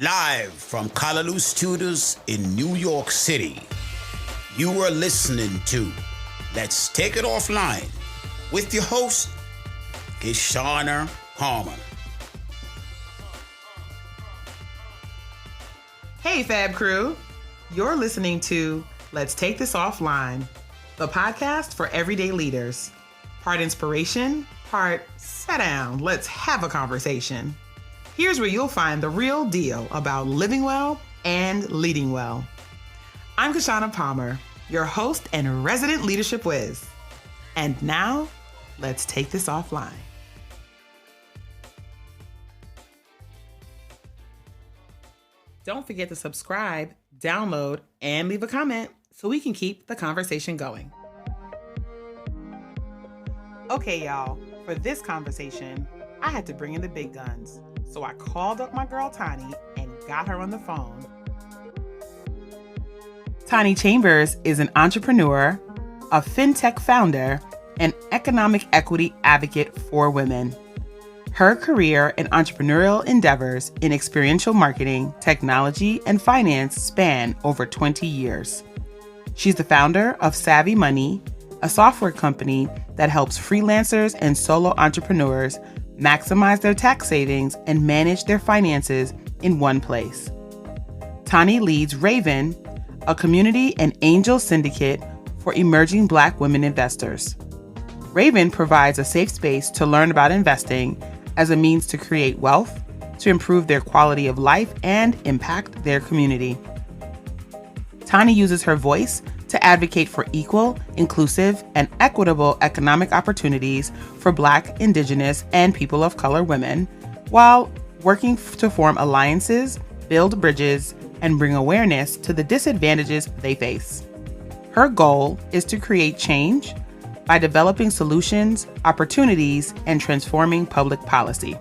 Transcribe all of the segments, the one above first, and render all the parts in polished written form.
Live from Callaloo Studios in New York City, you are listening to Let's Take It Offline with your host, Kishshana Palmer. Hey, Fab Crew. You're listening to Let's Take This Offline, the podcast for everyday leaders. Part inspiration, part sit down, let's have a conversation. Here's where you'll find the real deal about living well and leading well. I'm Kishshana Palmer, your host and resident leadership whiz. And now, let's take this offline. Don't forget to subscribe, download, and leave a comment so we can keep the conversation going. Okay, y'all, for this conversation, I had to bring in the big guns. So I called up my girl Tani and got her on the phone. Tani Chambers is an entrepreneur, a fintech founder, and economic equity advocate for women. Her career and entrepreneurial endeavors in experiential marketing, technology, and finance span over 20 years. She's the founder of Savvy Money, a software company that helps freelancers and solo entrepreneurs maximize their tax savings and manage their finances in one place. Tani leads Raven, a community and angel syndicate for emerging Black women investors. Raven provides a safe space to learn about investing as a means to create wealth, to improve their quality of life, and impact their community. Tani uses her voice to advocate for equal, inclusive, and equitable economic opportunities for Black, Indigenous, and people of color women, while working to form alliances, build bridges, and bring awareness to the disadvantages they face. Her goal is to create change by developing solutions, opportunities, and transforming public policy.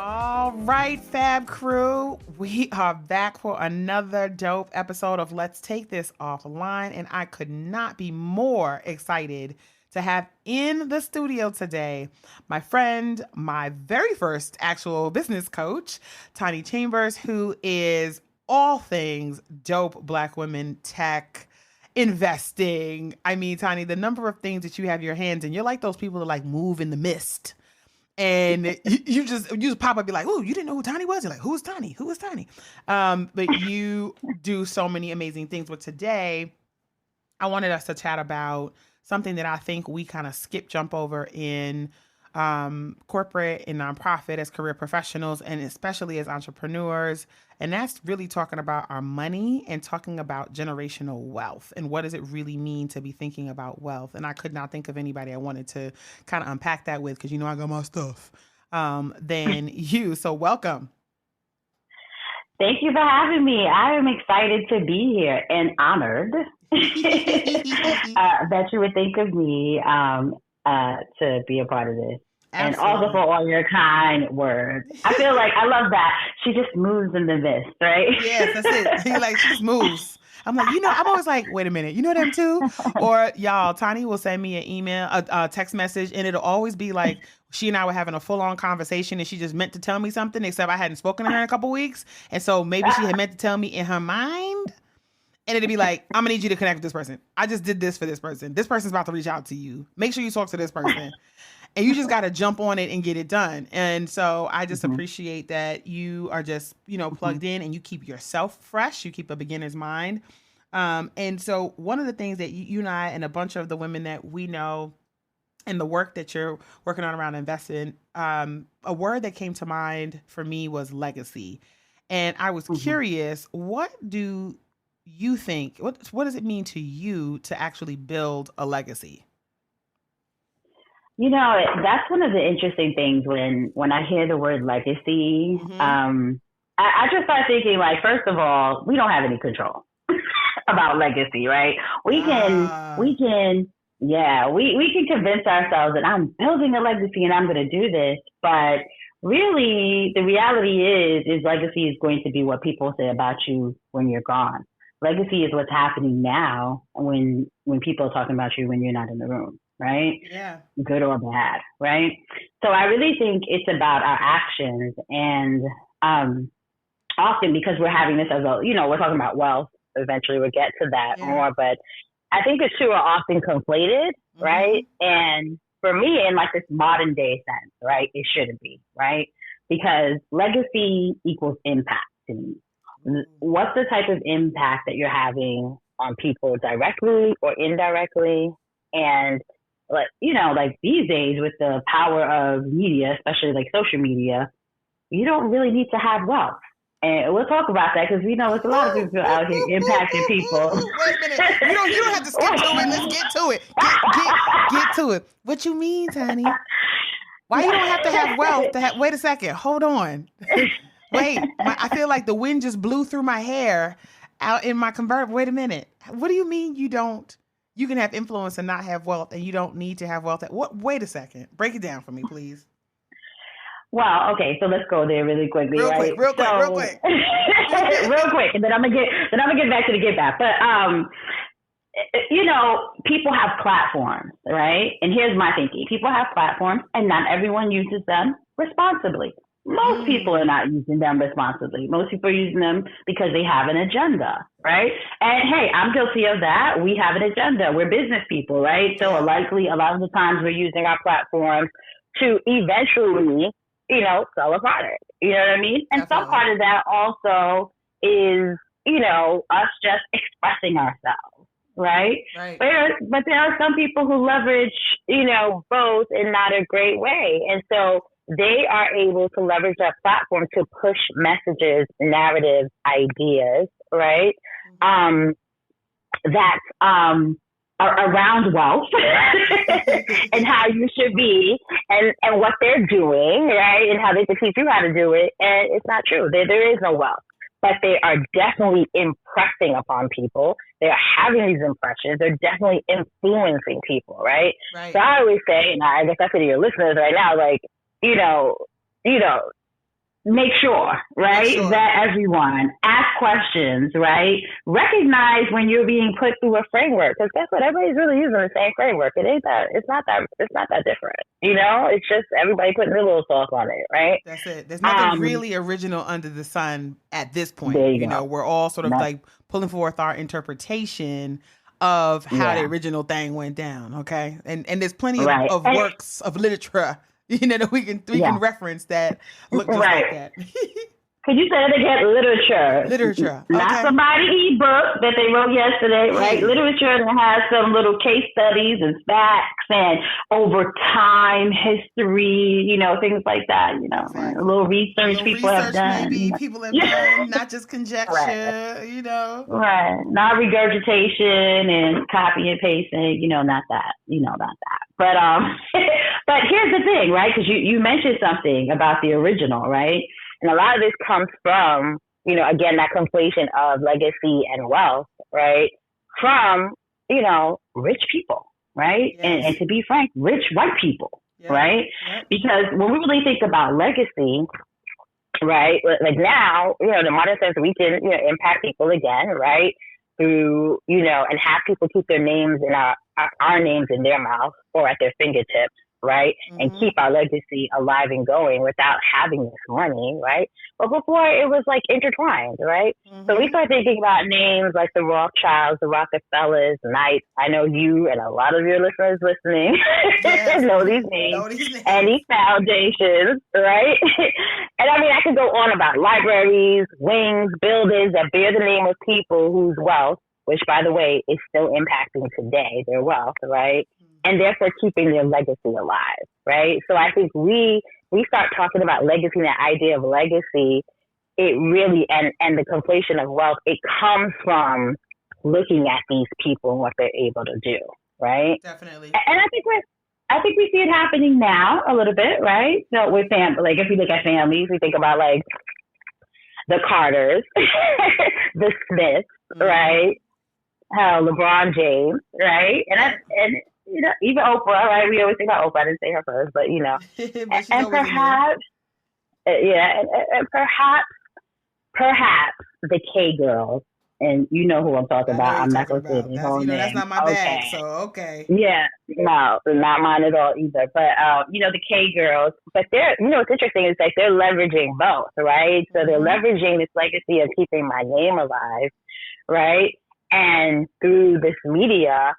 All right, Fab Crew, we are back for another dope episode of Let's Take This Offline, and I could not be more excited to have in the studio today my friend, my very first actual business coach, Tani Chambers, who is all things dope Black women tech, investing. I mean, Tani, the number of things that you have your hands in, you're like those people that like move in the mist. And you just pop up, be like, "Oh, you didn't know who Tani was?" You're like, "Who's Tani? Who is Tani?" But you do so many amazing things. But today, I wanted us to chat about something that I think we kind of jump over in corporate and nonprofit as career professionals, and especially as entrepreneurs. And that's really talking about our money and talking about generational wealth and what does it really mean to be thinking about wealth. And I could not think of anybody I wanted to kind of unpack that with, because I got my stuff, than you. So welcome. Thank you for having me. I am excited to be here and honored that you would think of me to be a part of this. Absolutely. And also for all your kind words. I feel like I love that. She just moves in the mist, right? Yes, that's it. You're like, she just moves. I'm like, I'm always like, wait a minute, you know them too? Or y'all, Tani will send me an email, a text message, and it'll always be like, she and I were having a full-on conversation, and she just meant to tell me something, except I hadn't spoken to her in a couple weeks. And so maybe she had meant to tell me in her mind. And it'd be like, I'm going to need you to connect with this person. I just did this for this person. This person's about to reach out to you. Make sure you talk to this person. And you just got to jump on it and get it done. And so I just appreciate that you are just, plugged in and you keep yourself fresh. You keep a beginner's mind. And so one of the things that you and I and a bunch of the women that we know and the work that you're working on around investing, a word that came to mind for me was legacy. And I was curious, what do you think, what does it mean to you to actually build a legacy? That's one of the interesting things when I hear the word legacy. I just start thinking, like, first of all, we don't have any control about legacy, right? We can convince ourselves that I'm building a legacy and I'm going to do this, but really the reality is legacy is going to be what people say about you when you're gone. Legacy is what's happening now when people are talking about you when you're not in the room. right? Yeah. Good or bad, right? So I really think it's about our actions, and often because we're having this as a, we're talking about wealth. Eventually, we'll get to that more, but I think the two are often conflated, right? And for me, in like this modern day sense, right, it shouldn't be, right? Because legacy equals impact to me. What's the type of impact that you're having on people directly or indirectly? And like these days with the power of media, especially like social media, you don't really need to have wealth. And we'll talk about that because we know there's a lot of people out here impacting people. Wait a minute. You don't have to skip to it. Let's get to it. Get to it. What you mean, Tani? Why you don't have to have wealth to have... Wait a second. Hold on. Wait. I feel like the wind just blew through my hair out in my convertible. Wait a minute. What do you mean you don't... You can have influence and not have wealth, and you don't need to have wealth. Wait a second. Break it down for me, please. Well, okay, so let's go there really quickly, real right? Quick, real quick. Real quick, and then I'm gonna get back to the get back. But people have platforms, right? And here's my thinking: people have platforms, and not everyone uses them responsibly. Most people are not using them responsibly. Most people are using them because they have an agenda, right? And hey, I'm guilty of that. We have an agenda. We're business people, right? So likely a lot of the times we're using our platforms to eventually, sell a product. You know what I mean? And some part of that also is, us just expressing ourselves, right? But there are some people who leverage, both in not a great way. And so they are able to leverage that platform to push messages, narratives, ideas, right? That are around wealth and how you should be and what they're doing, right? And how they can teach you how to do it. And it's not true. There is no wealth. But they are definitely impressing upon people. They're having these impressions. They're definitely influencing people, right? So I always say, and I guess I say to your listeners right now, like, make sure, right, that everyone ask questions, right? Recognize when you're being put through a framework, because guess what? Everybody's really using the same framework. It's not that different. It's just everybody putting their little sauce on it, right? That's it. There's nothing really original under the sun at this point. We're all sort of like pulling forth our interpretation of how the original thing went down. Okay. And there's plenty of works of literature that we can reference that look just like that. Could you say it again? Literature. Not somebody's ebook that they wrote yesterday, right? Literature that has some little case studies and facts and over time history, things like that, a little research people have done. Maybe people have done, not just conjecture, Right. Not regurgitation and copy and pasting, not that. But but here's the thing, right? Because you mentioned something about the original, right? And a lot of this comes from, again, that conflation of legacy and wealth, right? From, rich people, right? Yes. And to be frank, rich white people, right? Yep. Because when we really think about legacy, right? Like now, the modern sense, we can, impact people again, right? Through, and have people keep their names in our names in their mouth or at their fingertips, right? And keep our legacy alive and going without having this money, right? But before it was like intertwined, right? So we start thinking about names like the Rothschilds, the Rockefellers, Knights. I know you and a lot of your listeners listening know these names and these foundations, right? And I mean, I could go on about libraries, wings, buildings that bear the name of people whose wealth, which by the way, is still impacting today, their wealth, right? And therefore keeping their legacy alive, right? So I think we start talking about legacy and the idea of legacy, it really, and the conflation of wealth, it comes from looking at these people and what they're able to do, right? Definitely. And I think we see it happening now a little bit, right? So with like if we look at families, we think about like the Carters, the Smiths, right? LeBron James, right? And even Oprah, right? We always think about Oprah. I didn't say her first, but and perhaps, and perhaps the K girls, and you know who I'm talking I know about. who you're I'm not talking going to say about. his That's, whole that's name. not my bag. So, okay. Yeah, no, not mine at all either. But the K girls, but they're, what's interesting is like they're leveraging both, right? So they're leveraging this legacy of keeping my name alive, right? And through this media,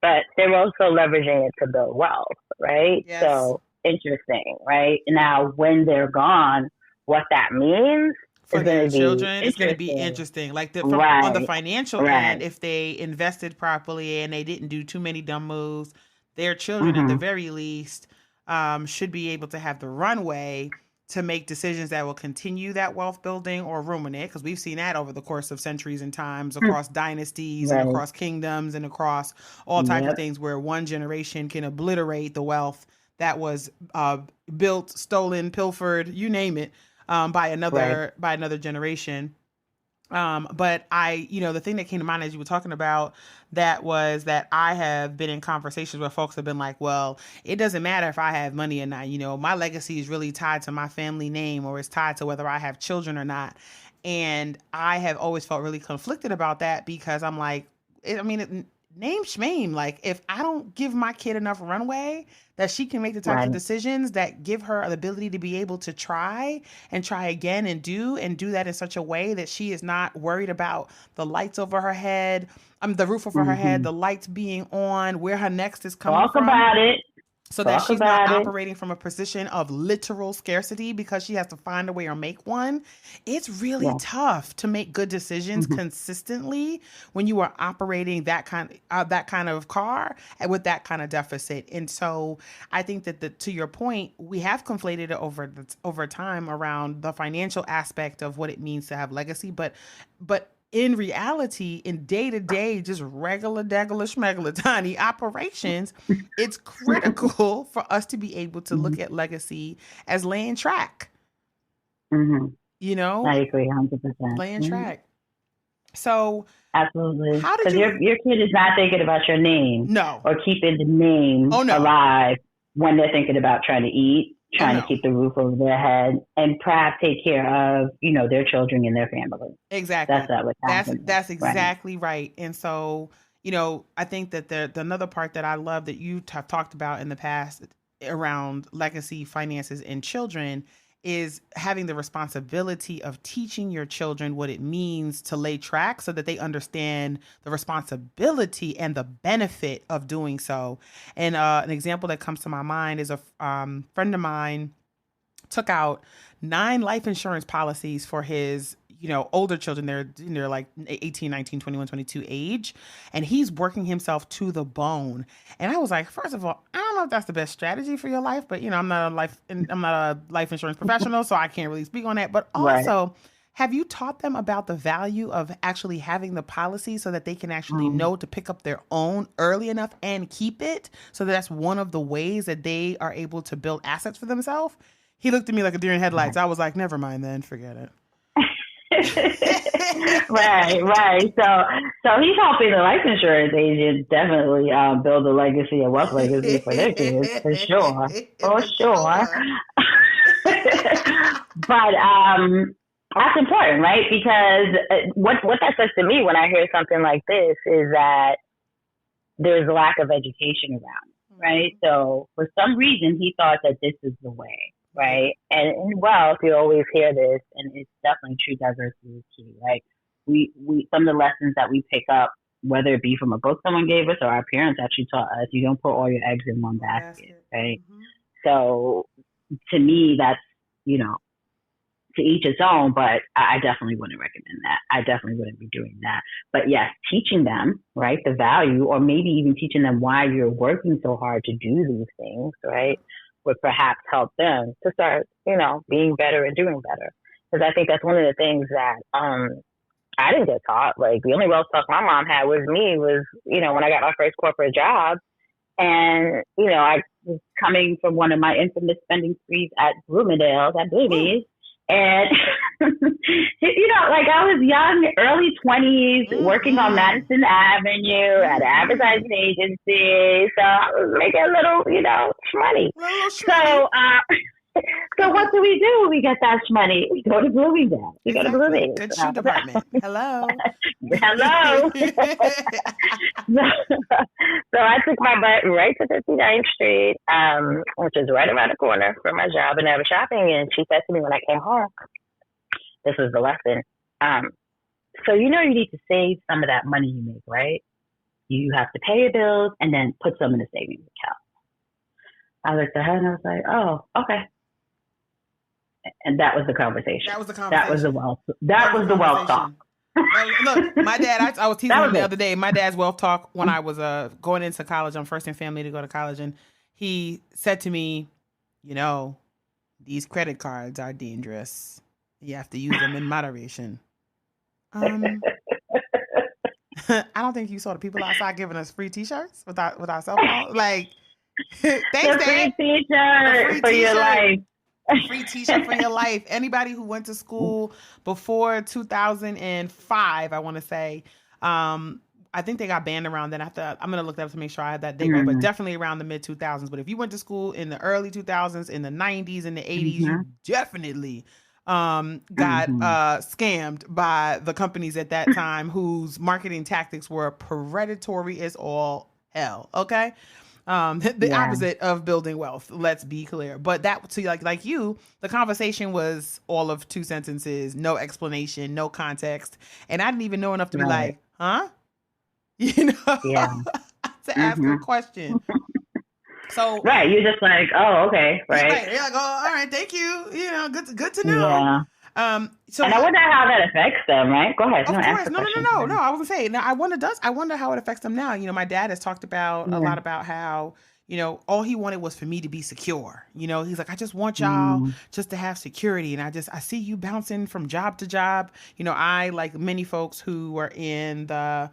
but they're also leveraging it to build wealth, right? Yes. So interesting, right? Now, when they're gone, what that means for their children, it's going to be interesting. Like on the financial end, if they invested properly and they didn't do too many dumb moves, their children at the very least should be able to have the runway to make decisions that will continue that wealth building or ruin it, because we've seen that over the course of centuries and times, across dynasties and across kingdoms and across all types of things, where one generation can obliterate the wealth that was built, stolen, pilfered, you name it, by another generation. But the thing that came to mind as you were talking about that was that I have been in conversations where folks have been like, well, it doesn't matter if I have money or not. My legacy is really tied to my family name, or it's tied to whether I have children or not. And I have always felt really conflicted about that, because I'm like, name shame. Like, if I don't give my kid enough runway that she can make the types of decisions that give her the ability to be able to try again and do that in such a way that she is not worried about the lights over her head, the roof over her head, the lights being on, where her next is coming from. Talk about it. So that she's not operating from a position of literal scarcity because she has to find a way or make one. It's really tough to make good decisions consistently when you are operating that kind of car and with that kind of deficit. And so I think that to your point, we have conflated it over time around the financial aspect of what it means to have legacy, but in reality, in day-to-day, just regular, daggler, schmegler, tiny operations, it's critical for us to be able to look at legacy as laying track. I agree 100%. Laying track. So absolutely. Because your kid is not thinking about your name, or keeping the name alive when they're thinking about trying to eat, trying to keep the roof over their head, and perhaps take care of, their children and their family. Exactly. That's not what's happening. That's exactly right. And so, I think that the another part that I love that you have talked about in the past around legacy, finances, and children is having the responsibility of teaching your children what it means to lay track, so that they understand the responsibility and the benefit of doing so. And an example that comes to my mind is a friend of mine took out 9 life insurance policies for his older children. They're like 18, 19, 21, 22 age. And he's working himself to the bone. And I was like, first of all, I don't know if that's the best strategy for your life, but I'm not a life insurance professional, so I can't really speak on that. But also, have you taught them about the value of actually having the policy so that they can actually know to pick up their own early enough and keep it? So that's one of the ways that they are able to build assets for themselves. He looked at me like a deer in headlights. I was like, never mind then, forget it. Right. So he's helping the life insurance agent definitely build a legacy, a wealth legacy for their kids, for sure. But that's important, right? Because what that says to me when I hear something like this is that there's a lack of education around it, right? So for some reason, he thought that this is the way. Right. And in wealth, you always hear this, and it's definitely true. Diversity is key, right? We some of the lessons that we pick up, whether it be from a book someone gave us or our parents actually taught us, you don't put all your eggs in one basket, right? So to me, that's, to each its own, but I definitely wouldn't recommend that. I definitely wouldn't be doing that. But yes, teaching them, right, the value, or maybe even teaching them why you're working so hard to do these things, right, would perhaps help them to start, being better and doing better. Because I think that's one of the things that I didn't get taught. Like, the only wealth talk my mom had with me was, when I got my first corporate job. And, I was coming from one of my infamous spending sprees at Bloomingdale's, at Boobies. And, like, I was young, early 20s, working on Madison Avenue at an advertising agency. So I was making a little, money. So So what do? We get that money. We go to Bloomingdale. We go to Bloomingdale. Good shoe department. Hello. Hello. So I took my butt right to 59th Street, which is right around the corner from my job, and I was shopping. And she said to me when I came home, this was the lesson. So you need to save some of that money you make, right? You have to pay your bills and then put some in the savings account. I looked at her and I was like, oh, okay. And that was the conversation. That was the wealth. That was the wealth talk. Look, my dad, I was teasing him the other day. My dad's wealth talk when I was going into college. I'm first in family to go to college. And he said to me, these credit cards are dangerous. You have to use them in moderation. I don't think you saw the people outside giving us free T-shirts with our cell phone. Like, thanks, Dad. Free T-shirt for your life. Free T-shirt for your life. Anybody who went to school before 2005, I want to say, I think they got banned around then. I'm going to look that up to make sure I had that date right, but definitely around the mid 2000s. But if you went to school in the early 2000s, in the 90s, in the 80s, you definitely got scammed by the companies at that time whose marketing tactics were predatory as all hell. Okay. The opposite of building wealth, let's be clear. But that, so like you, the conversation was all of 2 sentences, no explanation, no context. And I didn't even know enough to be like, huh? To ask a question. So right, you're just like, oh, okay, right. You're like, oh, all right, thank you. Good to know. Yeah. So, and I wonder how that affects them, right? Go ahead. Of course. No. I was gonna say. Now, I wonder how it affects them now. My dad has talked about a lot about how all he wanted was for me to be secure. He's like, I just want y'all just to have security, and I see you bouncing from job to job. I, like many folks who are in the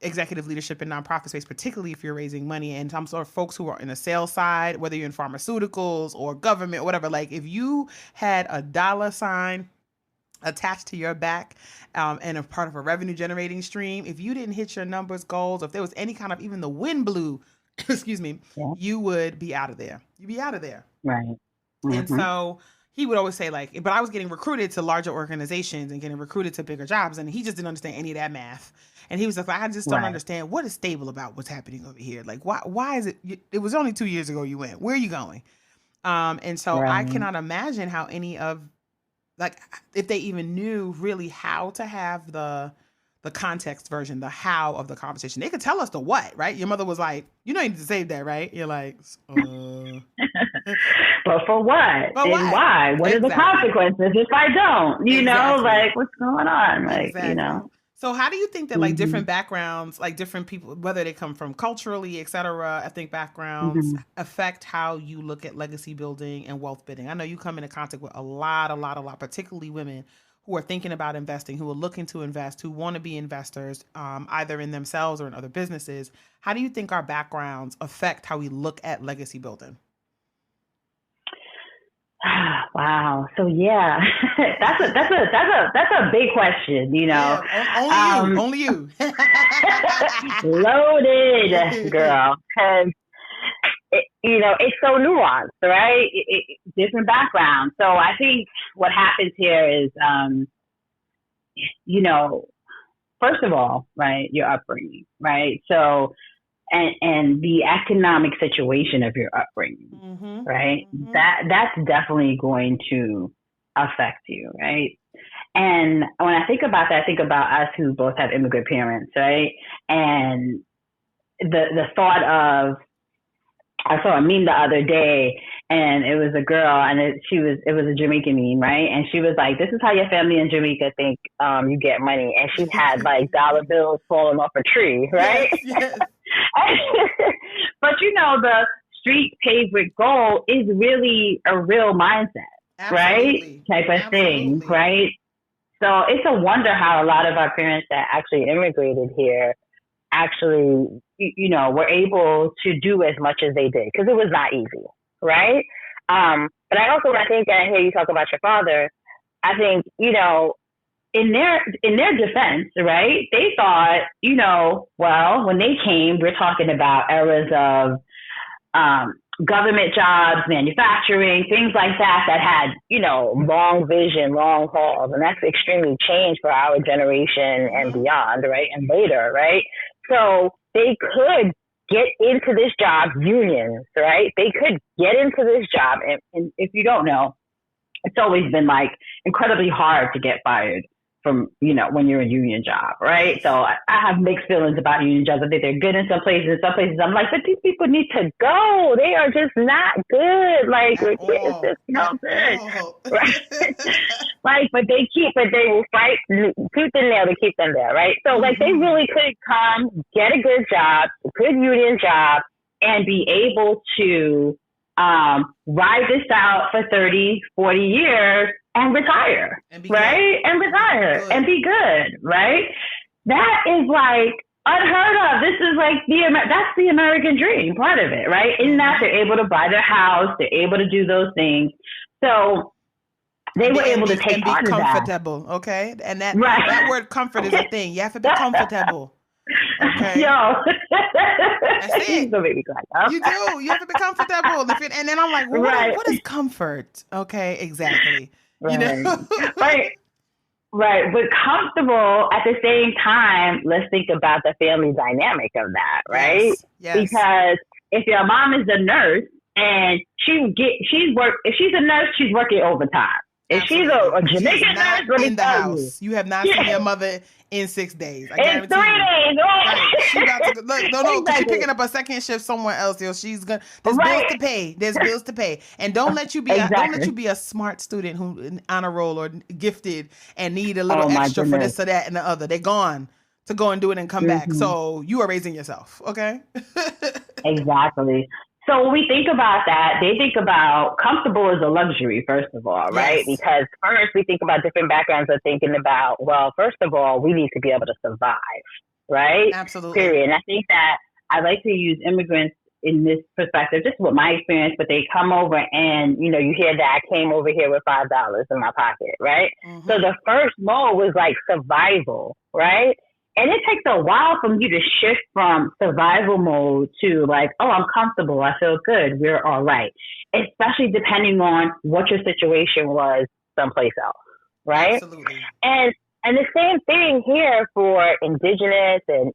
executive leadership in nonprofit space, particularly if you're raising money, and some sort of folks who are in the sales side, whether you're in pharmaceuticals or government or whatever, like if you had a dollar sign attached to your back and a part of a revenue generating stream, if you didn't hit your numbers, goals, if there was any kind of, even the wind blew, you would be out of there. You'd be out of there. Right. And so he would always say, like, but I was getting recruited to larger organizations and getting recruited to bigger jobs, and he just didn't understand any of that math. And he was like, I just don't understand what is stable about what's happening over here. Like, why is it? It was only 2 years ago you went. Where are you going? And so I cannot imagine how any of, like, if they even knew really how to have the context version, the how of the conversation. They could tell us the what, right? Your mother was like, you need to save that, right? You're like, but for what? And why? What are the consequences if I don't? Like, what's going on? Like, So how do you think that, like, different backgrounds, like different people, whether they come from culturally, et cetera, ethnic backgrounds, affect how you look at legacy building and wealth building? I know you come into contact with a lot, particularly women who are thinking about investing, who are looking to invest, who want to be investors, either in themselves or in other businesses. How do you think our backgrounds affect how we look at legacy building? Wow. So that's a big question, Only you. Loaded, girl. Because it's so nuanced, right? Different backgrounds. So I think what happens here is, first of all, right, your upbringing, right? So, and the economic situation of your upbringing, right? That's definitely going to affect you, right? And when I think about that, I think about us who both have immigrant parents, right? And the thought of, I saw a meme the other day, and it was a girl, and it was a Jamaican meme, right? And she was like, "This is how your family in Jamaica think you get money." And she had like dollar bills falling off a tree, right? Yes. But the street paved with gold is really a real mindset, right? Type of thing, right? So it's a wonder how a lot of our parents that actually immigrated here actually, were able to do as much as they did, because it was not easy, right? But I also, when I hear you talk about your father, I think, in their defense, right, they thought, well, when they came, we're talking about eras of government jobs, manufacturing, things like that had, long vision, long hauls. And that's extremely changed for our generation and beyond, right? And later, right? So they could get into this job, unions, right? They could get into this job. And if you don't know, it's always been like incredibly hard to get fired from, when you're in a union job, right? So I have mixed feelings about union jobs. I think they're good in some places. In some places, I'm like, but these people need to go. They are just not good. Like, it's just no good, right? But they will fight tooth and nail to keep them there, right? So, like, they really could come, get a good job, a good union job, and be able to ride this out for 30, 40 years and retire, right? And retire and be good, right? That is like unheard of. This is like that's the American dream, part of it, right? In that they're able to buy their house, they're able to do those things. So they were able to take part of that. Comfortable, okay? And that word comfort is a thing. You have to be comfortable. Okay. Yo. That's it. So baby glad. You do. You have to be comfortable. And then I'm like, well, what is comfort? Okay, exactly. Right. Right. But comfortable at the same time, let's think about the family dynamic of that, right? Yes. Because if your mom is a nurse and if she's a nurse, she's working overtime. If she's a Jamaican nurse, let me tell you. You have not seen your mother in 6 days. In 3 days, right? She about to, no, because she's picking up a second shift somewhere else. She's gonna. There's bills to pay. There's bills to pay, and don't let you be a smart student who honor roll or gifted and need a little extra for this or that and the other. They're gone to go and do it and come back. So you are raising yourself, okay? Exactly. So when we think about that, they think about comfortable as a luxury, first of all, right? Yes. Because first we think about different backgrounds of thinking about, well, first of all, we need to be able to survive, right? Absolutely. Period. And I think that I like to use immigrants in this perspective, just with my experience, but they come over and, you hear that I came over here with $5 in my pocket, right? So the first mode was like survival, right? And it takes a while for you to shift from survival mode to like, oh, I'm comfortable. I feel good. We're all right. Especially depending on what your situation was someplace else. Right. Absolutely. And the same thing here for indigenous and,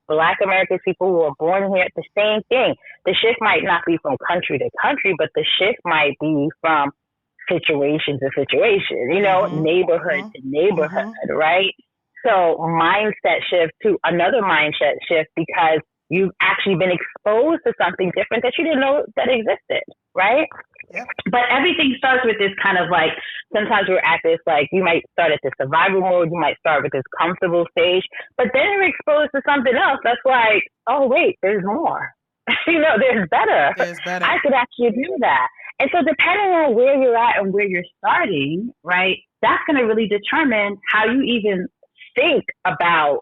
Black American people who are born here. The same thing. The shift might not be from country to country, but the shift might be from situation to situation, neighborhood to neighborhood. Right. So mindset shift to another mindset shift because you've actually been exposed to something different that you didn't know that existed, right? Yep. But everything starts with this kind of like, sometimes we're at this, like you might start at the survival mode, you might start with this comfortable stage, but then you're exposed to something else that's like, oh wait, there's more. There's better. I could actually do that. And so depending on where you're at and where you're starting, right, that's going to really determine how you even think about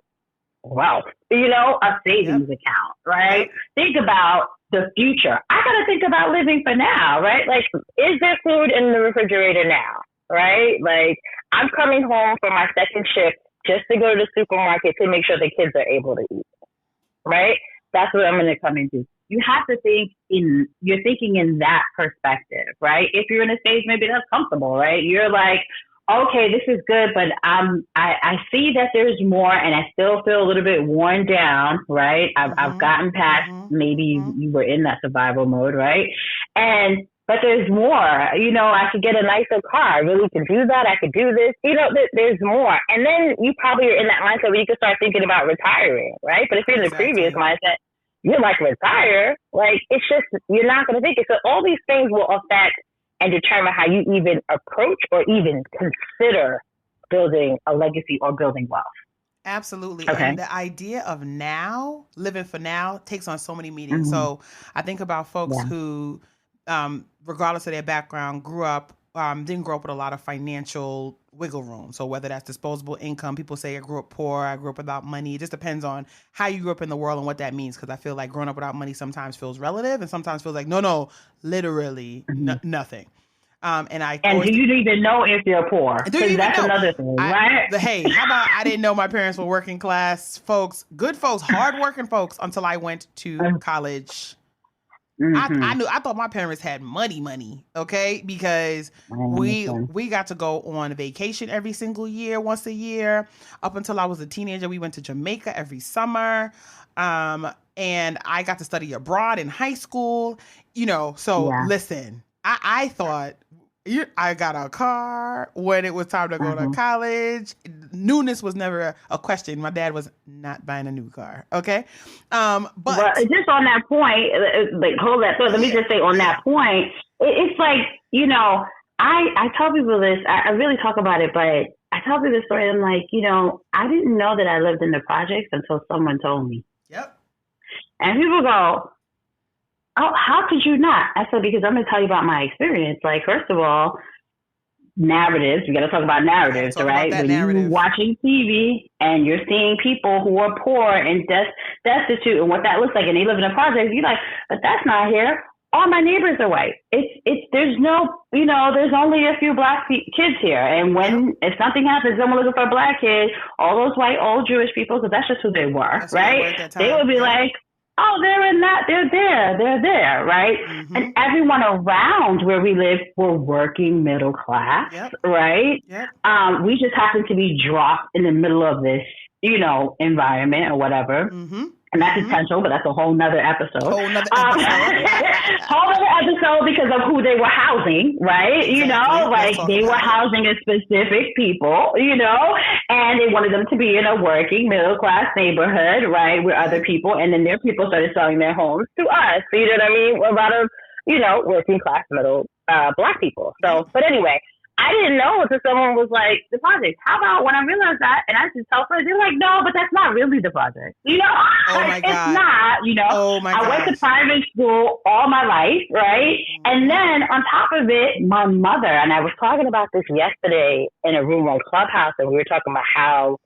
wealth, a savings account, right? Think about the future. I got to think about living for now, right? Like, is there food in the refrigerator now, right? Like, I'm coming home from my second shift just to go to the supermarket to make sure the kids are able to eat, right? That's what I'm going to come into. You have to you're thinking in that perspective, right? If you're in a stage, maybe that's comfortable, right? You're like, okay, this is good, but I see that there's more, and I still feel a little bit worn down, right? I've gotten past maybe you were in that survival mode, right? But there's more. I could get a nicer car. I really could do that. I could do this. There's more. And then you probably are in that mindset where you can start thinking about retiring, right? But if you're in the previous mindset, you're like, retire? Like, it's just, you're not going to think it. So all these things will affect and determine how you even approach or even consider building a legacy or building wealth. Absolutely. Okay. And the idea of living for now, takes on so many meanings. So I think about folks who, regardless of their background, didn't grow up with a lot of financial wiggle room. So whether that's disposable income, people say I grew up poor, I grew up without money. It just depends on how you grew up in the world and what that means. Because I feel like growing up without money sometimes feels relative and sometimes feels like, no, literally nothing. And do you even know if you're poor? That's another thing, right? Hey, how about I didn't know my parents were working class folks, good folks, hardworking folks until I went to college I thought my parents had money, okay? Because we got to go on vacation every single year, once a year. Up until I was a teenager, we went to Jamaica every summer. And I got to study abroad in high school, so listen, I thought I got a car when it was time to go to college. Newness was never a question. My dad was not buying a new car. Okay. But just on that point, like, hold that thought. Let me just say on that point, it's like, I tell people this, I really talk about it, but I tell people this story. I'm like, I didn't know that I lived in the projects until someone told me. Yep. And people go, oh, how could you not? I said, because I'm going to tell you about my experience. Like, first of all, narratives. We got to talk about narratives, right? When you're watching TV and you're seeing people who are poor and destitute and what that looks like, and they live in a project, you're like, but that's not here. All my neighbors are white. There's only a few black kids here. And if something happens, someone looking for a black kid, all those white old Jewish people, because that's just who they were, right? They would be like, oh, they're there, right? Mm-hmm. And everyone around where we live were working middle class, right? Yep. We just happened to be dropped in the middle of this, environment or whatever. Mm-hmm. And that's essential, but that's a whole nother episode. Whole nother episode because of who they were housing, right? Exactly. They were housing a specific people, and they wanted them to be in a working middle class neighborhood, right, with other people. And then their people started selling their homes to us. So, you know what I mean? A lot of, working class middle black people. So, but anyway, I didn't know until someone was like, the project. How about when I realized that, and I just tell friends, they're like, no, but that's not really the project. Oh my God. It's not, Oh my I went to private school all my life, right? And then on top of it, my mother, and I was talking about this yesterday in a room on Clubhouse, and we were talking about how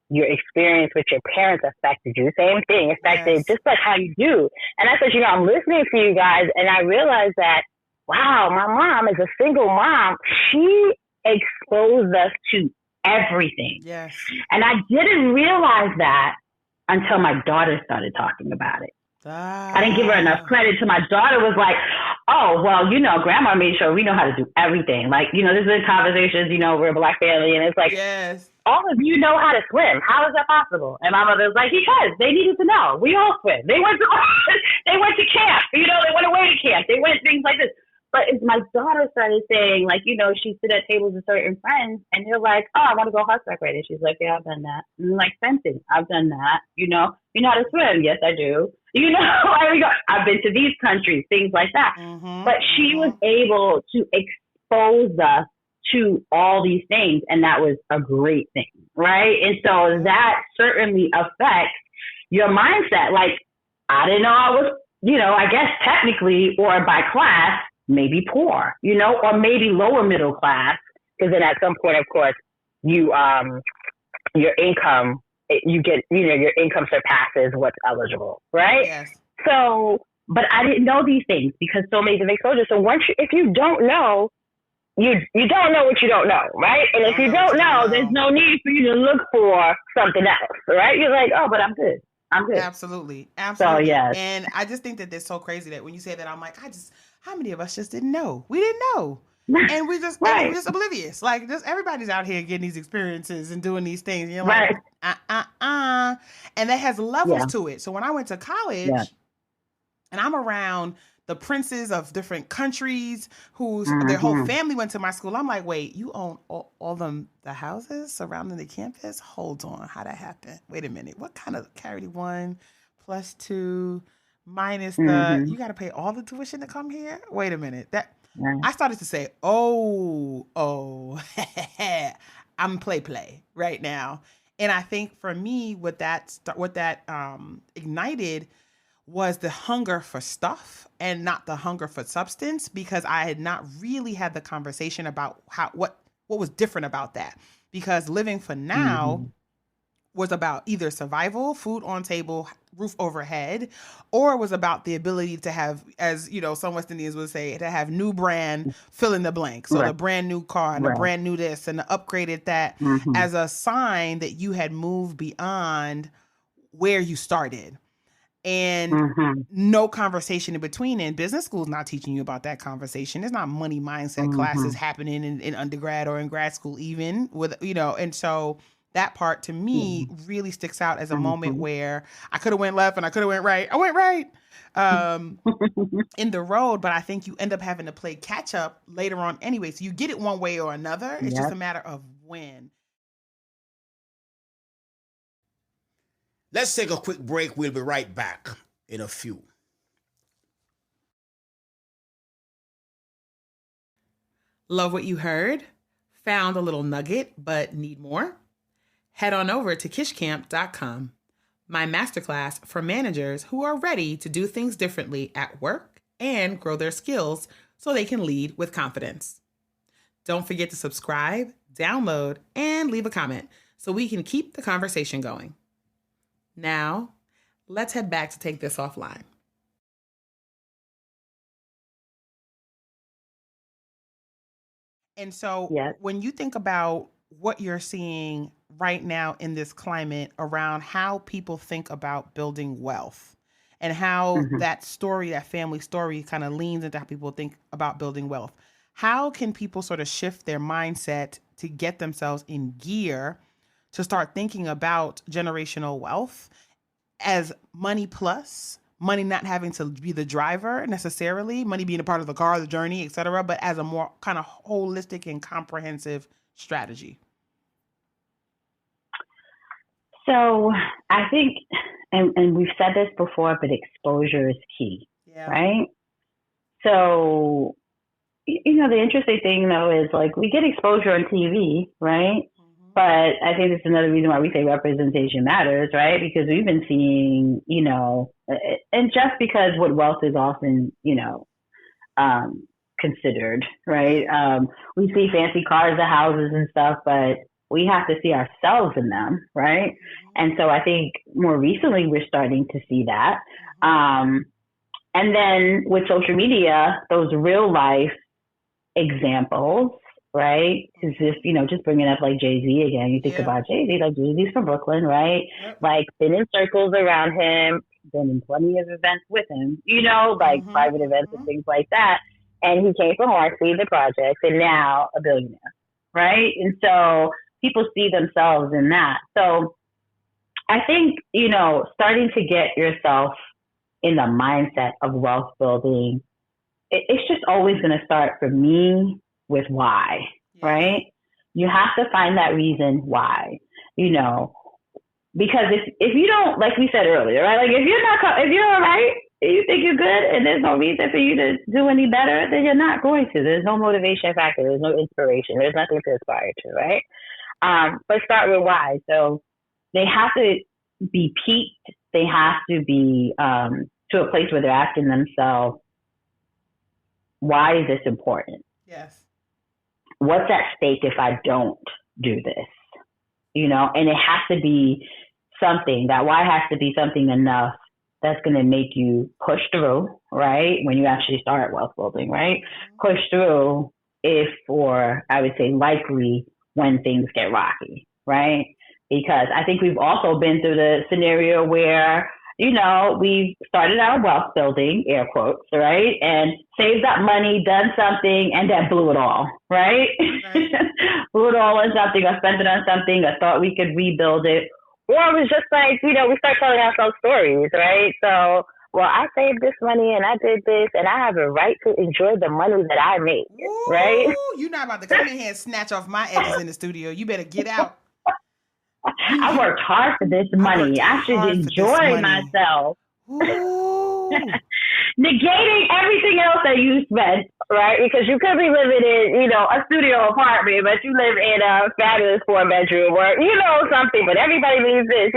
your experience with your parents affected you. Same thing, affected just like how you do. And I said, I'm listening to you guys, and I realized that, wow, my mom is a single mom. She exposed us to everything. Yes. And I didn't realize that until my daughter started talking about it. I didn't give her enough credit till my daughter was like, oh, well, grandma made sure we know how to do everything. Like, there's been conversations, we're a black family, and it's like, all of you know how to swim. How is that possible? And my mother was like, because they needed to know. We all swim. They went to camp. They went away to camp. They went things like this. But as my daughter started saying, like, she'd sit at tables with certain friends, and they're like, oh, I want to go horseback riding. She's like, yeah, I've done that. And I'm like, fencing, I've done that. You know how to swim? Yes, I do. I've been to these countries, things like that. Mm-hmm, but she was able to expose us to all these things, and that was a great thing, right? And so that certainly affects your mindset. Like, I didn't know I was, I guess technically, or by class, maybe poor, or maybe lower middle class, because then at some point, of course, your income, your income surpasses what's eligible, right? Yes. So, but I didn't know these things because so many of the exposure. So if you don't know, you don't know what you don't know, right? And if you don't know, there's no need for you to look for something else, right? You're like, oh, but I'm good. Absolutely. So, yes. And I just think that it's so crazy that when you say that, I'm like, how many of us just didn't know? We didn't know. And we're just oblivious. Like, just everybody's out here getting these experiences and doing these things. And you're like, And that has levels to it. So when I went to college and I'm around the princes of different countries whose their whole family went to my school, I'm like, wait, you own all the houses surrounding the campus? Hold on. How'd that happen? Wait a minute. What kind of carry 1 plus 2 minus the, you got to pay all the tuition to come here? Wait a minute. I started to say, I'm play right now. And I think for me, what that ignited was the hunger for stuff and not the hunger for substance, because I had not really had the conversation about what was different about that. Because living for now was about either survival, food on table, roof overhead, or it was about the ability to have, as some West Indians would say, to have new brand, fill in the blank. So the brand new car and the brand new this and the upgraded that as a sign that you had moved beyond where you started. and no conversation in between. And business school's not teaching you about that conversation. There's not money mindset classes happening in undergrad or in grad school, even with, and so that part to me really sticks out as a moment where I could have went left and I could have went right. I went right in the road, but I think you end up having to play catch up later on anyway. So you get it one way or another. It's just a matter of when. Let's take a quick break. We'll be right back in a few. Love what you heard? Found a little nugget, but need more? Head on over to kishcamp.com, my masterclass for managers who are ready to do things differently at work and grow their skills so they can lead with confidence. Don't forget to subscribe, download, and leave a comment so we can keep the conversation going. Now, let's head back to take this offline. And so when you think about what you're seeing right now in this climate around how people think about building wealth and how that story, that family story kind of leans into how people think about building wealth, how can people sort of shift their mindset to get themselves in gear to start thinking about generational wealth as money plus, money not having to be the driver necessarily, money being a part of the car, the journey, et cetera, but as a more kind of holistic and comprehensive strategy? So I think, and we've said this before, but exposure is key, right? So, the interesting thing though is like we get exposure on TV, right? But I think that's another reason why we say representation matters, right? Because we've been seeing, and just because what wealth is often, considered, right? We see fancy cars, the houses and stuff, but we have to see ourselves in them, right? And so I think more recently we're starting to see that. And then with social media, those real life examples, right? Is this, just bringing up like Jay-Z again. You think about Jay-Z, like Jay-Z's from Brooklyn, right? Like been in circles around him, been in plenty of events with him, like private events and things like that. And he came from Marcy, the project, and now a billionaire, right? And so people see themselves in that. So I think, starting to get yourself in the mindset of wealth building, it's just always going to start for me with why, right? You have to find that reason why, because if you don't, like we said earlier, right? Like if you're all right, you think you're good and there's no reason for you to do any better, then you're not going to. There's no motivation factor. There's no inspiration. There's nothing to aspire to, right? But start with why. So they have to be peaked. They have to be to a place where they're asking themselves, why is this important? Yes. What's at stake if I don't do this? And it has to be something, that why has to be something enough that's going to make you push through, right? When you actually start wealth building, right? Push through I would say likely when things get rocky, right? Because I think we've also been through the scenario where, we started our wealth building, air quotes, right? And saved up money, done something, and then blew it all, right? Blew it all on something, or spent it on something, or thought we could rebuild it. Or it was just like, we start telling ourselves stories, right? So, well, I saved this money and I did this and I have a right to enjoy the money that I made, right? You're not about to come in here and snatch off my edges in the studio. You better get out. I worked hard for this money. I should enjoy myself. Negating everything else that you spent, right? Because you could be living in, a studio apartment, but you live in a fabulous 4-bedroom or, something, but everybody needs this,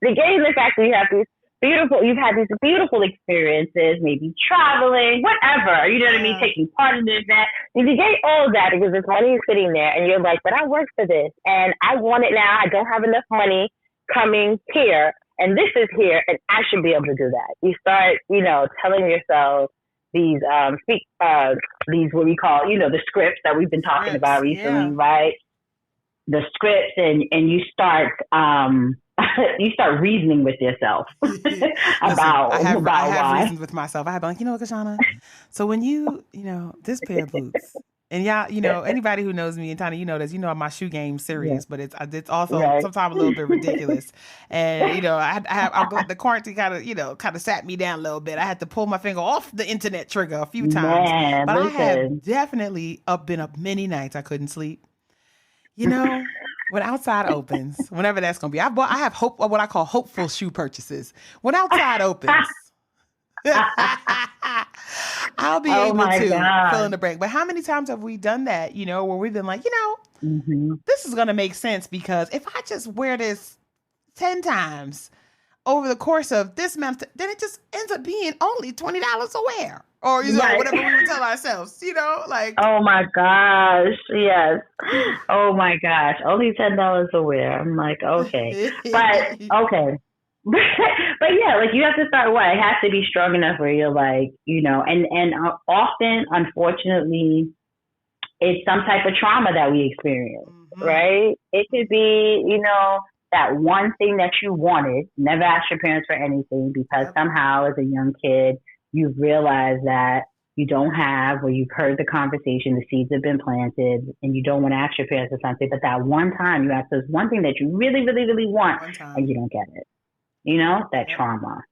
negating the fact that you've had these beautiful experiences, maybe traveling, whatever, you know what I mean? Taking part in the event. You negate all of that because this money is sitting there and you're like, but I worked for this and I want it now. I don't have enough money coming here. And this is here, and I should be able to do that. You start, telling yourself these what we call, the scripts that we've been talking about recently, right? The scripts, and you start you start reasoning with yourself Listen, about I have why. reasons with myself. I have been like, Kishshana, so when this pair of boots, and y'all, anybody who knows me, and Tani, you know this, my shoe game Yeah. serious, but it's also Right. sometimes a little bit ridiculous. And the quarantine kind of sat me down a little bit. I had to pull my finger off the internet trigger a few times. Man, But I have listen. definitely been up many nights I couldn't sleep. When outside opens, whenever that's going to be, I have what I call hopeful shoe purchases. When outside opens, I'll be Oh able my to God. fill in the break. But how many times have we done that, where we've been like, this is going to make sense because if I just wear this 10 times over the course of this month, then it just ends up being only $20 a wear. Or, Right. whatever we would tell ourselves, like. Oh my gosh. Yes. Oh my gosh. Only $10 a wear. I'm like, okay. But, okay. But yeah, like you have to start it has to be strong enough where you're like, and often, unfortunately, it's some type of trauma that we experience, right? It could be, that one thing that you wanted, never asked your parents for anything because somehow as a young kid, you've realized that you don't have, or you've heard the conversation, the seeds have been planted, and you don't want to ask your parents for something, but that one time you ask this one thing that you really, really, really want, and you don't get it. That trauma.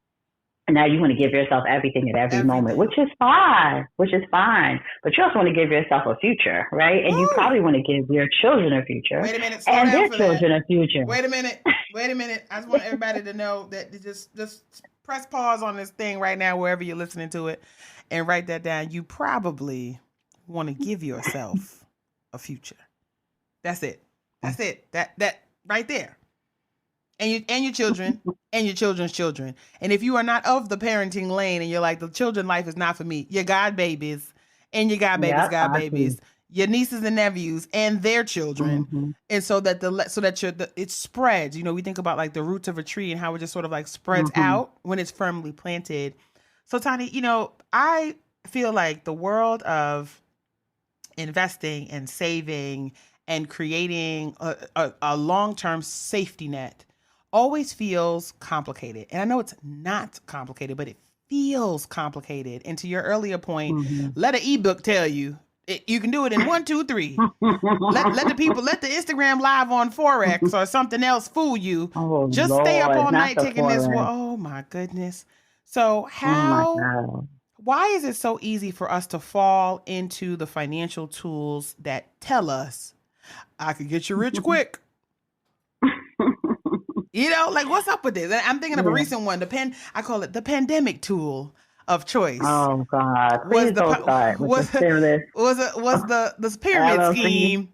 And now you want to give yourself everything at every moment, which is fine. But you also want to give yourself a future, right? And you probably want to give your children a future. Wait a minute, and their children a future. Wait a minute. I just want everybody to know that just press pause on this thing right now, wherever you're listening to it, and write that down. You probably want to give yourself a future. That's it. That right there. And your children and your children's children. And if you are not of the parenting lane and you're like, the children life is not for me, your god babies and your god babies, your nieces and nephews and their children. And so that it spreads. We think about like the roots of a tree and how it just sort of like spreads out when it's firmly planted. So Tani, I feel like the world of investing and saving and creating a long-term safety net always feels complicated. And I know it's not complicated, but it feels complicated. And to your earlier point, let an ebook tell you you can do it in 1, 2, 3. let the Instagram live on Forex or something else fool you. Oh, just Lord, stay up all night taking Forex. this. Oh my goodness. So why is it so easy for us to fall into the financial tools that tell us I could get you rich quick? Like what's up with this? And I'm thinking of a recent one. I call it the pandemic tool of choice. Oh God! Please don't start with the Was the pyramid scheme?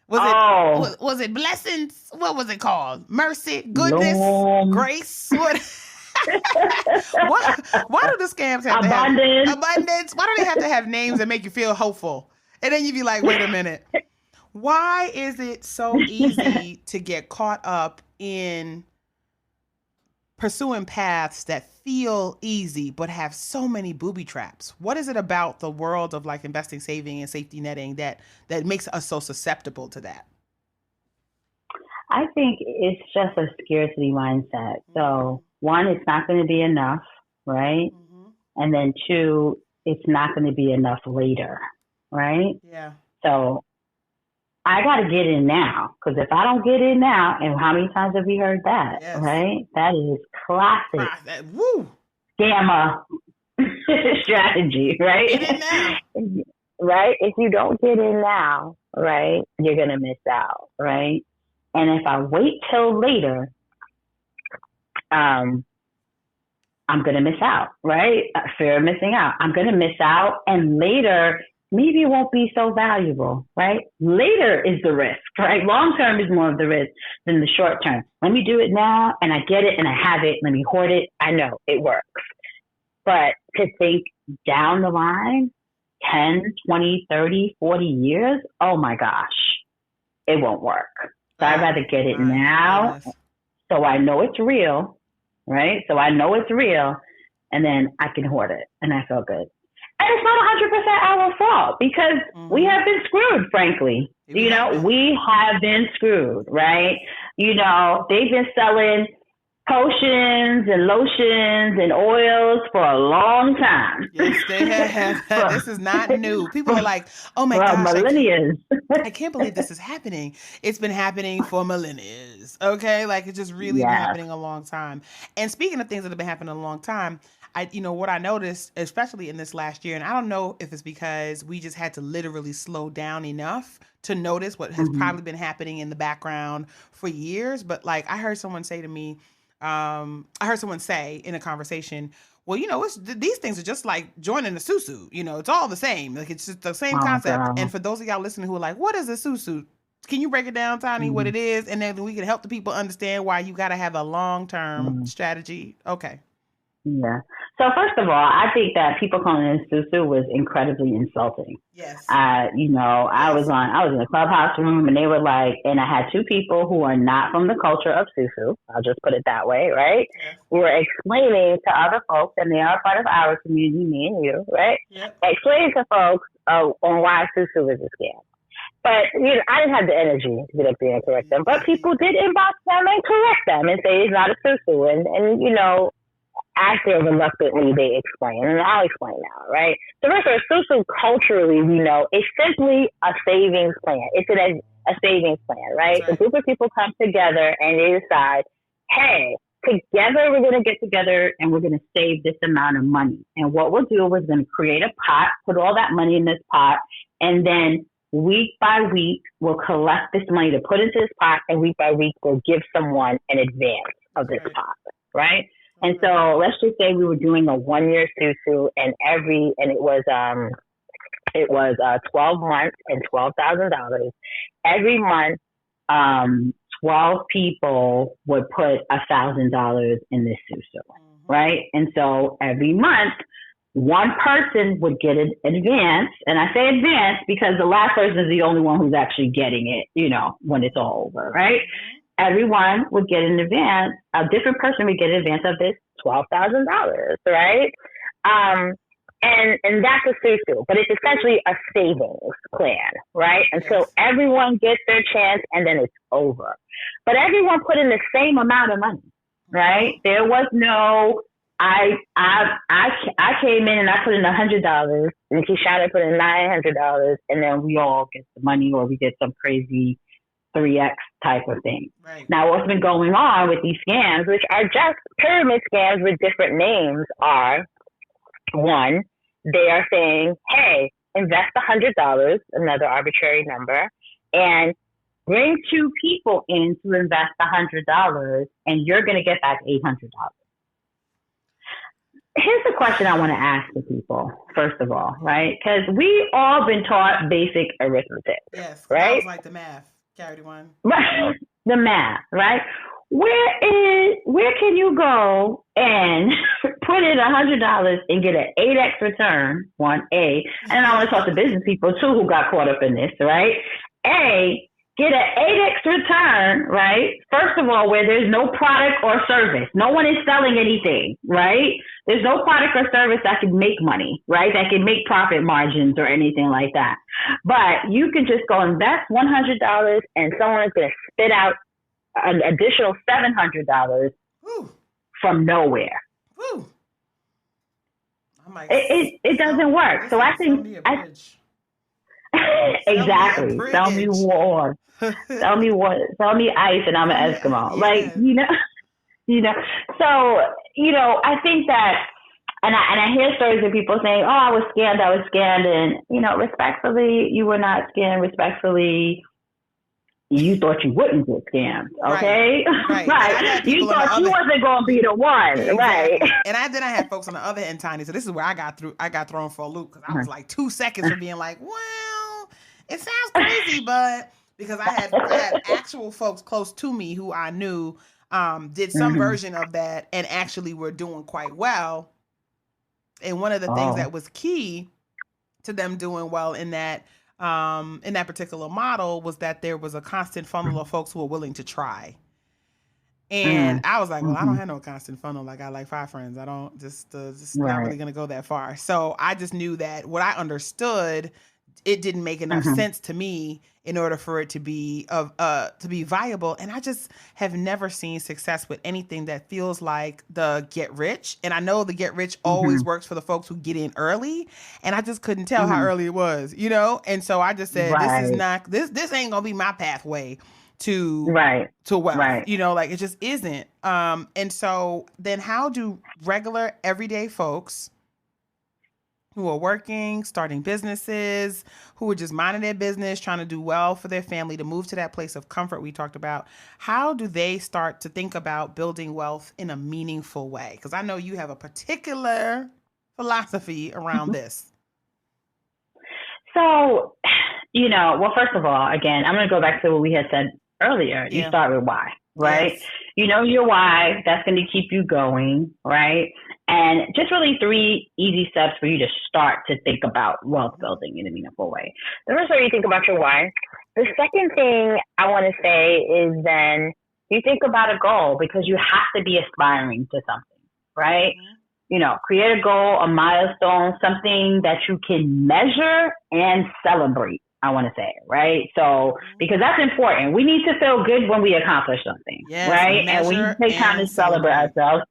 Was it blessings? What was it called? Mercy, goodness, grace. What? Why do the scams have abundance? Why do they have to have names that make you feel hopeful? And then you be like, wait a minute. Why is it so easy to get caught up in pursuing paths that feel easy but have so many booby traps? What is it about the world of like investing, saving, and safety netting that makes us so susceptible to that? I think it's just a scarcity mindset. So one, it's not going to be enough, right? And then two, it's not going to be enough later, right? Yeah. So I got to get in now, because if I don't get in now, and how many times have we heard that, right? That is classic scammer strategy, right? Get in now. Right? If you don't get in now, right, you're going to miss out, right? And if I wait till later, I'm going to miss out, right? Fear of missing out. I'm going to miss out, and later, maybe it won't be so valuable, right? Later is the risk, right? Long term is more of the risk than the short term. Let me do it now, and I get it, and I have it. Let me hoard it. I know it works. But to think down the line, 10, 20, 30, 40 years, oh my gosh, it won't work. So I'd rather get it now, so I know it's real, right? So I know it's real, and then I can hoard it, and I feel good. And it's not 100% our fault, because we have been screwed, frankly. We have been screwed, right? You know, they've been selling potions and lotions and oils for a long time. Yes, they have. This is not new. People are like, oh my Well, gosh, millennia. I can't believe this is happening. It's been happening for millennia. Okay. Like it's just really been Yes. happening a long time. And speaking of things that have been happening a long time, what I noticed, especially in this last year, and I don't know if it's because we just had to literally slow down enough to notice what has Mm-hmm. probably been happening in the background for years. But like I heard someone say to me, I heard someone say in a conversation, well, these things are just like joining a susu. It's all the same. Like it's just the same Oh, concept. And girl. for those of y'all listening who are like, what is a susu? Can you break it down, Tani, what Mm-hmm. it is? And then we can help the people understand why you got to have a long-term Mm-hmm. strategy. Okay. Yeah. So first of all, I think that people calling it susu was incredibly insulting. Yes. I Yes. was in a clubhouse room and they were like, and I had two people who are not from the culture of susu. I'll just put it that way, right? Yes. We were explaining to other folks, and they are part of our community, me and you, right? Yep. Explaining to folks on why susu is a scam. But I didn't have the energy to get up there and correct them. But people did inbox them and correct them and say it's not a susu, and after reluctantly they explain, and I'll explain now, right? So first of all, susu culturally, we know, it's simply a savings plan. It's a savings plan, right? Right. A group of people come together and they decide, hey, together we're going to get together and we're going to save this amount of money. And what we'll do is we're going to create a pot, put all that money in this pot, and then week by week we'll collect this money to put into this pot, and week by week we'll give someone an advance of this Right. pot, right? And so let's just say we were doing a 1-year susu, and it was 12 months and $12,000. Every month, 12 people would put $1,000 in this susu, right? And so every month, one person would get an advance, and I say advance because the last person is the only one who's actually getting it, when it's all over, right? Everyone would get an advance. A different person would get an advance of this $12,000, right? And that's a susu, but it's essentially a savings plan, right? And so everyone gets their chance, and then it's over. But everyone put in the same amount of money, right? There was no I came in and I put in $100, and Kishshana put in $900, and then we all get the money, or we get some crazy 3x type of thing. Right. Now, what's been going on with these scams, which are just pyramid scams with different names, are, one, they are saying, hey, invest $100, another arbitrary number, and bring two people in to invest $100, and you're going to get back $800. Here's the question I want to ask the people, first of all, right? Because we all been taught basic arithmetic. Yes. Right? I was like the math. Carry one. The math, right? Where can you go and put in $100 and get an 8x return? One, A. And I want to talk to business people too who got caught up in this, right? A, get an 8x return, right? First of all, where there's no product or service. No one is selling anything, right? There's no product or service that can make money, right? That can make profit margins or anything like that. But you can just go invest $100, and someone is going to spit out an additional $700 from nowhere. Woo. I'm like, It doesn't work. So I think exactly. Sell me war. Tell me ice, and I'm an Eskimo. Yeah. So, I think that, and I hear stories of people saying, oh, I was scammed. And, respectfully, you were not scammed. Respectfully, you thought you wouldn't get scammed. Okay. Right. You thought you wasn't going to be the one. Exactly. Right. And I had folks on the other end, Tiny. So this is where I got thrown for a loop, because I was like 2 seconds from being like, well, it sounds crazy, but because I had actual folks close to me who I knew did some version of that and actually were doing quite well. And one of the things that was key to them doing well in that particular model was that there was a constant funnel of folks who were willing to try. And I was like, well, I don't have no constant funnel. I got like 5 friends. I don't just not really going to go that far. So I just knew that what I understood it didn't make enough sense to me in order for it to be viable. And I just have never seen success with anything that feels like the get rich. And I know the get rich always works for the folks who get in early. And I just couldn't tell how early it was, you know? And so I just said, this is not, this ain't gonna be my pathway to wealth, you know, like it just isn't. And so then how do regular everyday folks who are working, starting businesses, who are just minding their business, trying to do well for their family, to move to that place of comfort we talked about, how do they start to think about building wealth in a meaningful way? Because I know you have a particular philosophy around this. So, you know, well, first of all, again, I'm going to go back to what we had said earlier. You start with why, right? Yes. You know your why, that's going to keep you going, right? And just really 3 easy steps for you to start to think about wealth building in a meaningful way. The first way you think about your why. The second thing I want to say is then you think about a goal, because you have to be aspiring to something, right? You know, create a goal, a milestone, something that you can measure and celebrate, I want to say, right? So, because that's important. We need to feel good when we accomplish something, right? And we take time to celebrate ourselves.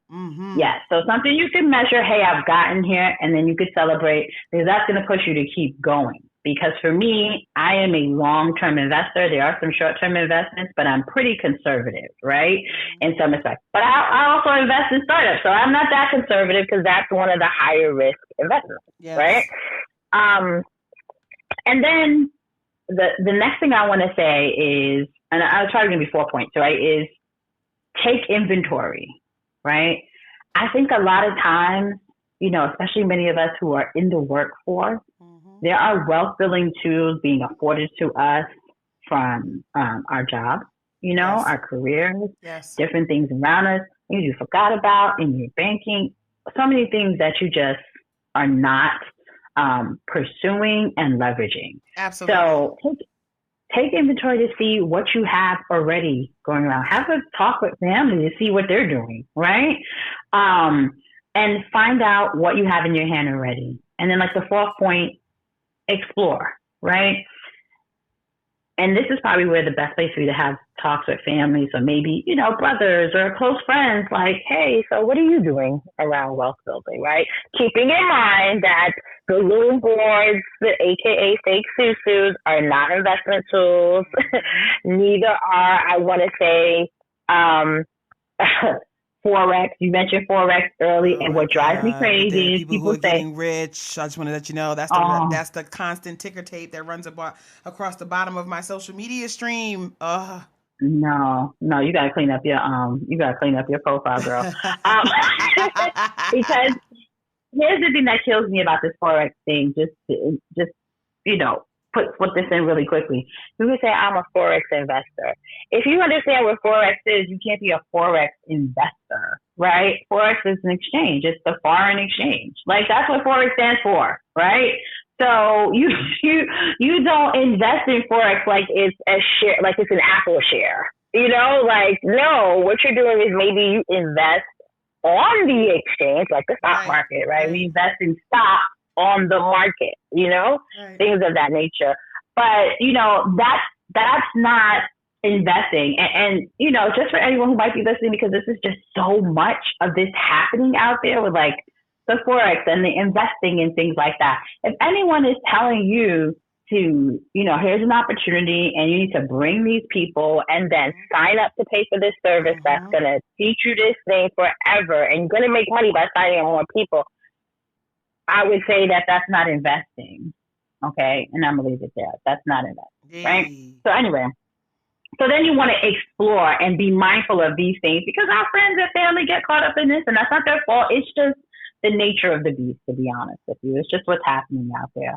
Yes. So something you can measure, hey, I've gotten here, and then you could celebrate, because that's going to push you to keep going. Because for me, I am a long-term investor. There are some short-term investments, but I'm pretty conservative, right? In some respects. But I also invest in startups. So I'm not that conservative, because that's one of the higher risk investments, right? And then the next thing I want to say is, and I'll try to give you 4 points, right, is take inventory, right? I think a lot of times, you know, especially many of us who are in the workforce, there are wealth building tools being afforded to us from our jobs, you know, our careers, different things around us, things you forgot about in your banking, so many things that you just are not pursuing and leveraging. Absolutely. So take inventory to see what you have already going around. Have a talk with family to see what they're doing, right? And find out what you have in your hand already. And then, like, the 4th point, explore, right? And this is probably where the best place for you to have talks with families, or maybe, you know, brothers or close friends, like, hey, so what are you doing around wealth building, right? Keeping in mind that the loom boards, the AKA fake susus, are not investment tools. Neither are, I want to say, Forex. You mentioned Forex early, and what drives me crazy is people who are getting rich. I just want to let you know that's the constant ticker tape that runs across the bottom of my social media stream. No, you gotta clean up your profile, girl. Because here's the thing that kills me about this Forex thing. Just you know, put this in really quickly. You can say I'm a Forex investor. If you understand what Forex is, you can't be a Forex investor, right? Forex is an exchange. It's the foreign exchange. Like, that's what Forex stands for, right? So you don't invest in Forex like it's a share, like it's an Apple share. You know, like, no, what you're doing is maybe you invest on the exchange, like the stock market, right? We invest in stock on the market, you know, things of that nature. But, you know, that's not investing. And, you know, just for anyone who might be listening, because this is just so much of this happening out there with, like, the Forex and the investing and things like that. If anyone is telling you to, you know, here's an opportunity and you need to bring these people and then sign up to pay for this service that's going to teach you this thing forever and you're going to make money by signing on more people, I would say that that's not investing. Okay. And I'm going to leave it there. That's not investing. Right. So anyway, so then you want to explore and be mindful of these things, because our friends and family get caught up in this, and that's not their fault. It's just the nature of the beast, to be honest with you. It's just what's happening out there.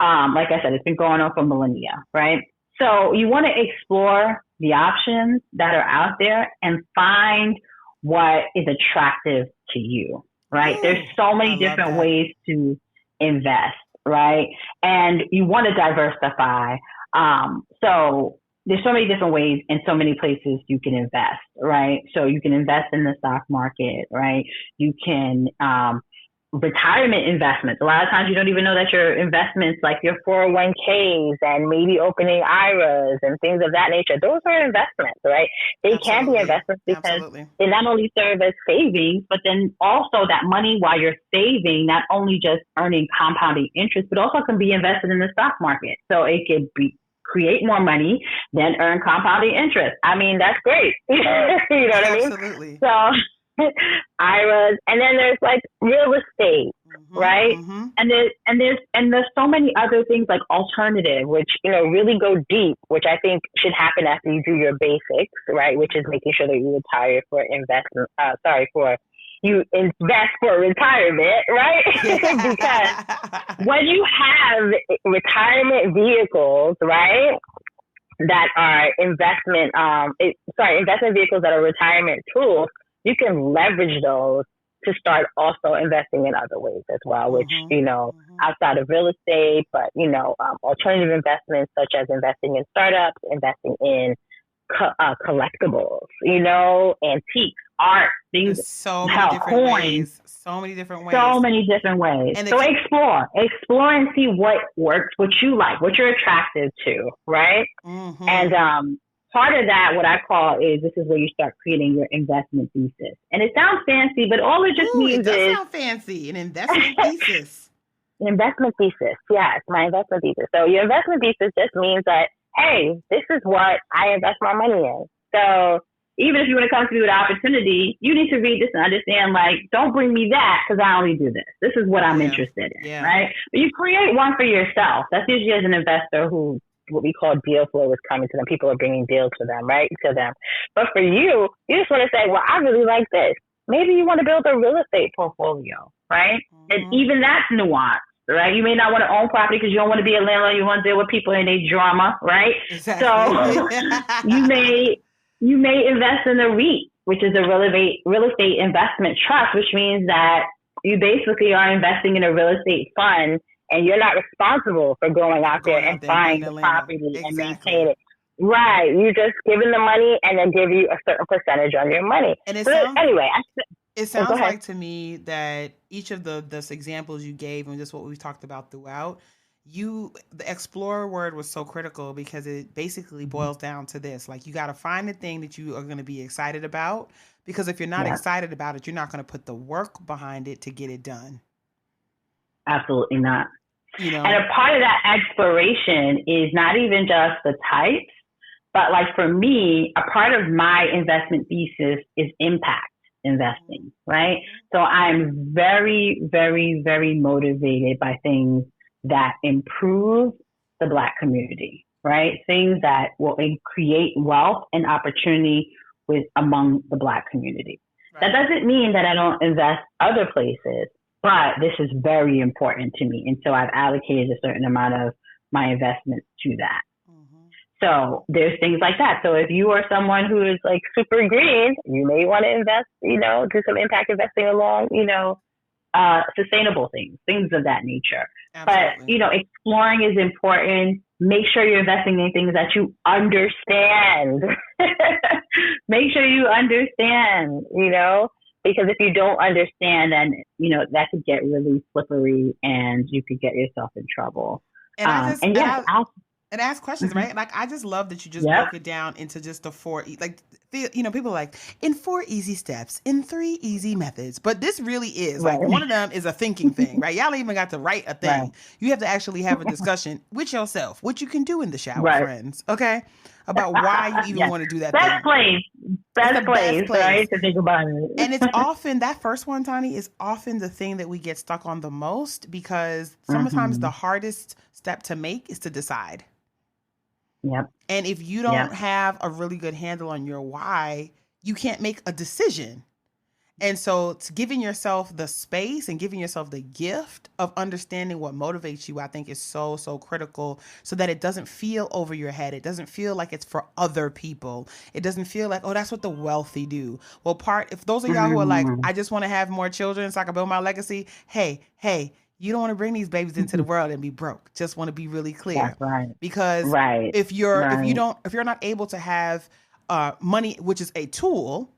Like I said, it's been going on for millennia, right? So you want to explore the options that are out there and find what is attractive to you, right? There's so many different ways to invest, right? And you want to diversify. So there's so many different ways and so many places you can invest, right? So you can invest in the stock market, right? You can retirement investments. A lot of times you don't even know that your investments, like your 401ks and maybe opening IRAs and things of that nature, those are investments, right? They can be investments because they not only serve as savings, but then also that money while you're saving, not only just earning compounding interest, but also can be invested in the stock market. So it could be create more money, then earn compounding interest. I mean, that's great. You know what I mean? Absolutely. So IRAs, and then there's like real estate, right? And there's so many other things like alternative, which, you know, really go deep, which I think should happen after you do your basics, right? Which is making sure that you retire for investment. You invest for retirement, right? Because when you have retirement vehicles, right, that are investment vehicles that are retirement tools, you can leverage those to start also investing in other ways as well, which, you know, outside of real estate, but, you know, alternative investments such as investing in startups, investing in collectibles, you know, antiques, art, things. There's so many different ways. So many different ways. And so explore and see what works, what you like, what you're attracted to, right? And part of that, what I call is, this is where you start creating your investment thesis. And it sounds fancy, but all it just means it sound fancy. An investment thesis. An investment thesis. Yes, my investment thesis. So your investment thesis just means that, hey, this is what I invest my money in. So even if you want to come to me with an opportunity, you need to read this and understand, like, don't bring me that because I only do this. This is what I'm interested in, right? But you create one for yourself. That's usually as an investor who, what we call deal flow is coming to them. People are bringing deals to them, right? To them. But for you, you just want to say, well, I really like this. Maybe you want to build a real estate portfolio, right? And even that's nuanced, right? You may not want to own property because you don't want to be a landlord. You want to deal with people and their drama, right? Exactly. So you may invest in a REIT, which is a real estate investment trust, which means that you basically are investing in a real estate fund, and you're not responsible for going out there and buying the property and maintaining it. Right. You just give them the money and then give you a certain percentage on your money. And it sounds like to me that each of the examples you gave and just what we've talked about throughout, the explorer word was so critical because it basically boils down to this. Like, you got to find the thing that you are going to be excited about, because if you're not excited about it, you're not going to put the work behind it to get it done. Absolutely not. You know? And a part of that exploration is not even just the types, but like for me, a part of my investment thesis is impact investing, right? So I'm very, very, very motivated by things that improve the Black community, right? Things that will create wealth and opportunity among the Black community. Right. That doesn't mean that I don't invest other places, but this is very important to me. And so I've allocated a certain amount of my investments to that. So there's things like that. So if you are someone who is like super green, you may want to invest, you know, do some impact investing along, you know, sustainable things of that nature. Absolutely. But, you know, exploring is important. Make sure you're investing in things that you understand. Make sure you understand, you know, because if you don't understand, then, you know, that could get really slippery and you could get yourself in trouble. And ask questions, right? Like, I just love that you just broke it down into just the four, like, you know, people are like, in 4 easy steps, in 3 easy methods. But this really is, like, one of them is a thinking thing, right? Y'all even got to write a thing. Right. You have to actually have a discussion with yourself, what you can do in the shower, friends, okay? About why you even want to do that best thing. Best place, right, to think about it. And it's often, that first one, Tani, is often the thing that we get stuck on the most, because sometimes the hardest step to make is to decide. Yep. And if you don't have a really good handle on your why, you can't make a decision. And so it's giving yourself the space and giving yourself the gift of understanding what motivates you, I think, is so, so critical, so that it doesn't feel over your head. It doesn't feel like it's for other people. It doesn't feel like, oh, that's what the wealthy do. Well, if those of y'all who are like, I just want to have more children so I can build my legacy. Hey, you don't want to bring these babies into the world and be broke. Just want to be really clear. That's right. Because if you're not able to have money, which is a tool,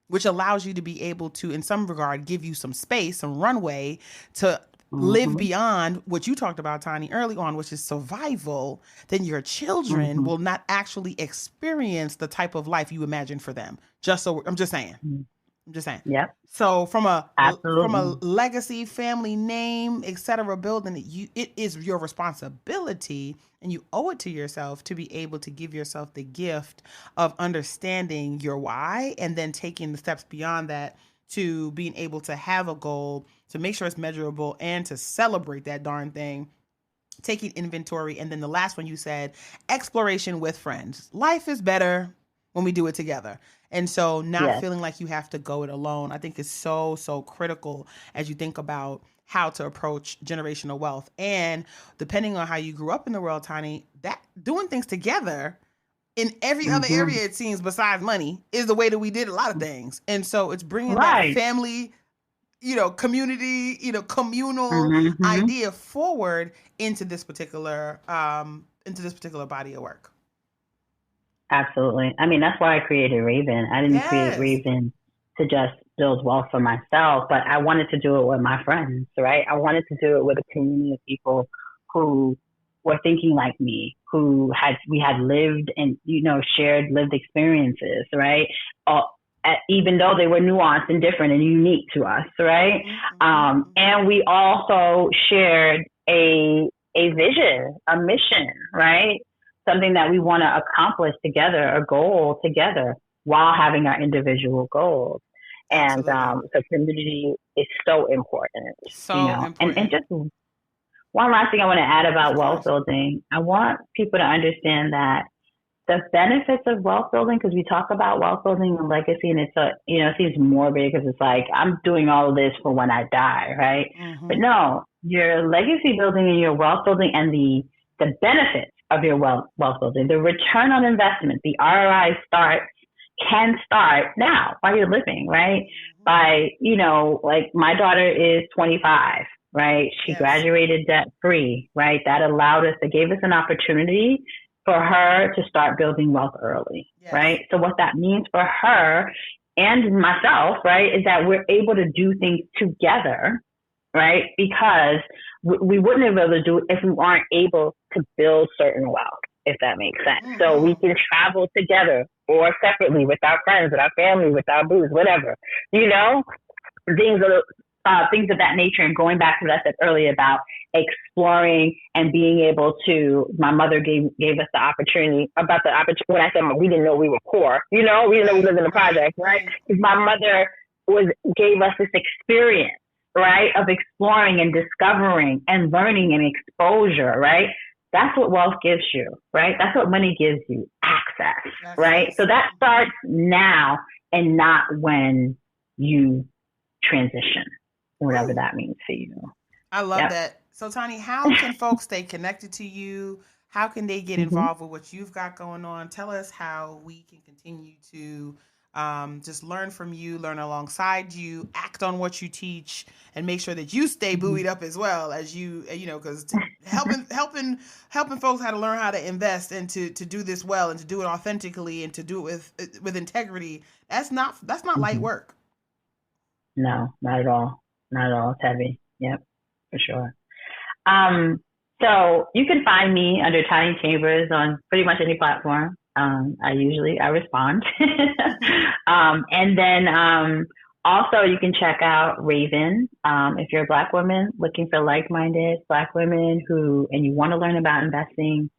which allows you to be able to, in some regard, give you some space, some runway to live beyond what you talked about, Tani, early on, which is survival. Then your children will not actually experience the type of life you imagine for them. I'm just saying. Yep. So from a Absolutely. legacy, family name, etc., building it is your responsibility, and you owe it to yourself to be able to give yourself the gift of understanding your why, and then taking the steps beyond that to being able to have a goal, to make sure it's measurable, and to celebrate that darn thing. Taking inventory, and then the last one you said, exploration with friends. Life is better when we do it together. And so not feeling like you have to go it alone, I think is so, so critical as you think about how to approach generational wealth. And depending on how you grew up in the world, Tani, that doing things together in every other area, it seems, besides money, is the way that we did a lot of things. And so it's bringing that family, community, communal idea forward into this particular body of work. Absolutely. I mean, that's why I created Raven. I didn't create Raven to just build wealth for myself, but I wanted to do it with my friends, right? I wanted to do it with a community of people who were thinking like me, we had lived and, shared lived experiences, right? Even though they were nuanced and different and unique to us, right? And we also shared a vision, a mission, right? Something that we want to accomplish together, a goal together, while having our individual goals. And so community is so important. Important. And just one last thing I want to add about wealth building. I want people to understand that the benefits of wealth building, because we talk about wealth building and legacy, and it seems morbid because it's like, I'm doing all of this for when I die, right? But no, your legacy building and your wealth building and the benefits of your wealth building, the return on investment, the ROI can start now while you're living, right? By, like my daughter is 25, right? She graduated debt free, right? That gave us an opportunity for her to start building wealth early, right? So what that means for her and myself, right, is that we're able to do things together, right? Because we wouldn't have been able to do it if we aren't able to build certain wealth, if that makes sense. So we can travel together or separately with our friends, with our family, with our booze, whatever, things of that nature. And going back to what I said earlier about exploring and being able to, my mother gave us the opportunity when I said we didn't know we were poor, we didn't know we lived in the project, right? Because my mother gave us this experience, right, of exploring and discovering and learning and exposure, right? That's what wealth gives you, right? That's what money gives you, access, right? So that starts now and not when you transition, whatever that means for you. I love that. So Tani, how can folks stay connected to you? How can they get involved with what you've got going on? Tell us how we can continue to just learn from you, learn alongside you, act on what you teach, and make sure that you stay buoyed up as well as because helping folks how to learn how to invest and to do this well and to do it authentically and to do it with integrity. That's not light work. No, not at all. Not at all. It's heavy. Yep, for sure. So you can find me under Tani Chambers on pretty much any platform. I respond. And then also you can check out Raven if you're a Black woman looking for like-minded Black women and you want to learn about investing,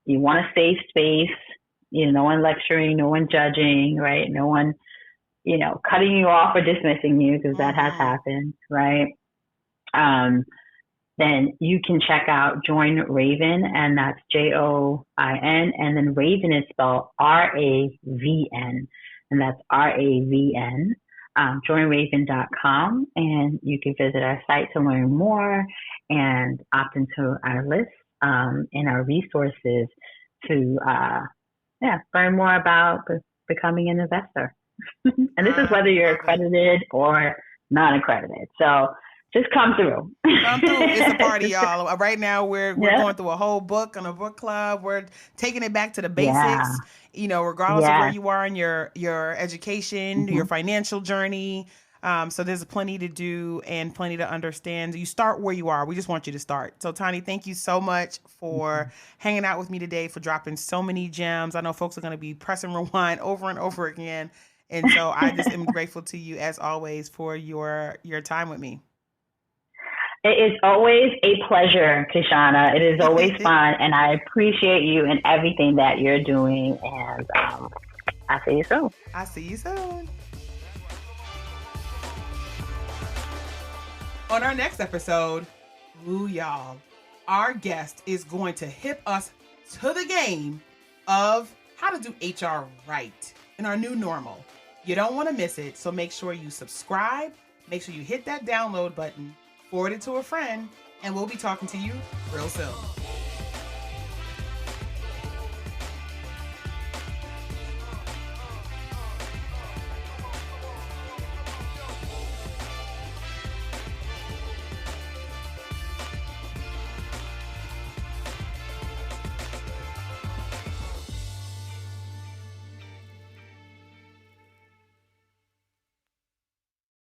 you want a safe space, no one lecturing, no one judging, right? No one, cutting you off or dismissing you, because that has happened, right? Then you can check out Join Raven, and that's JOIN, and then Raven is spelled RAVN, and that's RAVN. Joinraven.com, and you can visit our site to learn more and opt into our list and our resources to learn more about becoming an investor. And this is whether you're accredited or non-accredited. So just come through. It's a party, y'all. Right now, we're going through a whole book on a book club. We're taking it back to the basics. regardless of where you are in your education, your financial journey. So there's plenty to do and plenty to understand. You start where you are. We just want you to start. So Tani, thank you so much for hanging out with me today, for dropping so many gems. I know folks are going to be pressing rewind over and over again. And so I just am grateful to you, as always, for your time with me. It is always a pleasure, Kishshana. It is always fun, and I appreciate you and everything that you're doing. And I'll see you soon. I'll see you soon. On our next episode, y'all, our guest is going to hip us to the game of how to do HR right in our new normal. You don't want to miss it, so make sure you subscribe, make sure you hit that download button, forward it to a friend, and we'll be talking to you real soon.